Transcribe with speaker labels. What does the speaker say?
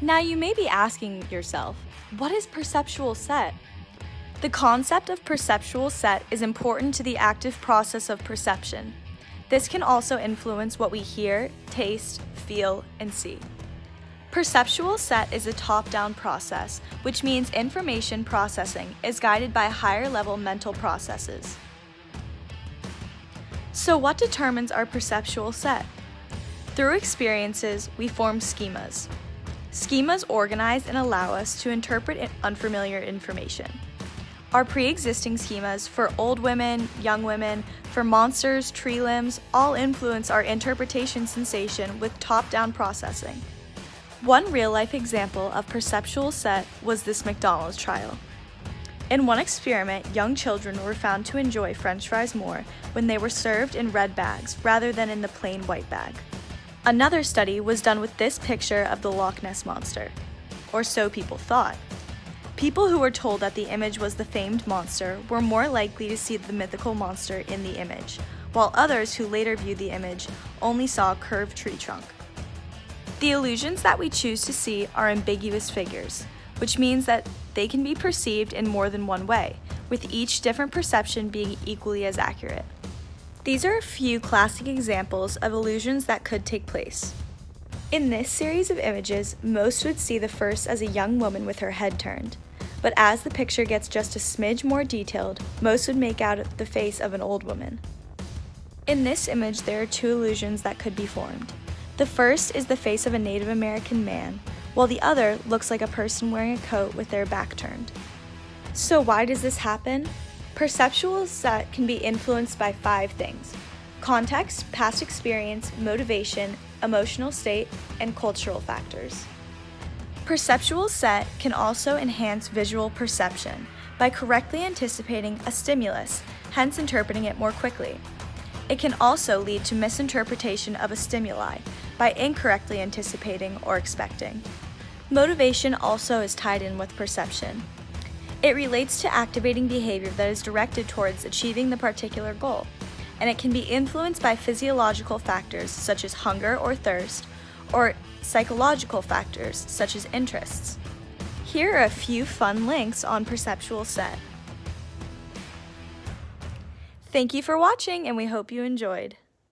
Speaker 1: Now you may be asking yourself, what is perceptual set? The concept of perceptual set is important to the active process of perception. This can also influence what we hear, taste, feel, and see. Perceptual set is a top-down process, which means information processing is guided by higher-level mental processes. So what determines our perceptual set? Through experiences, we form schemas. Schemas organize and allow us to interpret unfamiliar information. Our pre-existing schemas for old women, young women, for monsters, tree limbs, all influence our interpretation sensation with top-down processing. One real-life example of perceptual set was this McDonald's trial. In one experiment, young children were found to enjoy French fries more when they were served in red bags rather than in the plain white bag. Another study was done with this picture of the Loch Ness Monster, or so people thought. People who were told that the image was the famed monster were more likely to see the mythical monster in the image, while others who later viewed the image only saw a curved tree trunk. The illusions that we choose to see are ambiguous figures, which means that they can be perceived in more than one way, with each different perception being equally as accurate. These are a few classic examples of illusions that could take place. In this series of images, most would see the first as a young woman with her head turned, but as the picture gets just a smidge more detailed, most would make out the face of an old woman. In this image, there are two illusions that could be formed. The first is the face of a Native American man, while the other looks like a person wearing a coat with their back turned. So why does this happen? Perceptual set can be influenced by 5 things: context, past experience, motivation, emotional state, and cultural factors. Perceptual set can also enhance visual perception by correctly anticipating a stimulus, hence interpreting it more quickly. It can also lead to misinterpretation of a stimuli by incorrectly anticipating or expecting. Motivation also is tied in with perception. It relates to activating behavior that is directed towards achieving the particular goal, and it can be influenced by physiological factors such as hunger or thirst, or psychological factors such as interests. Here are a few fun links on perceptual set. Thank you for watching, and we hope you enjoyed.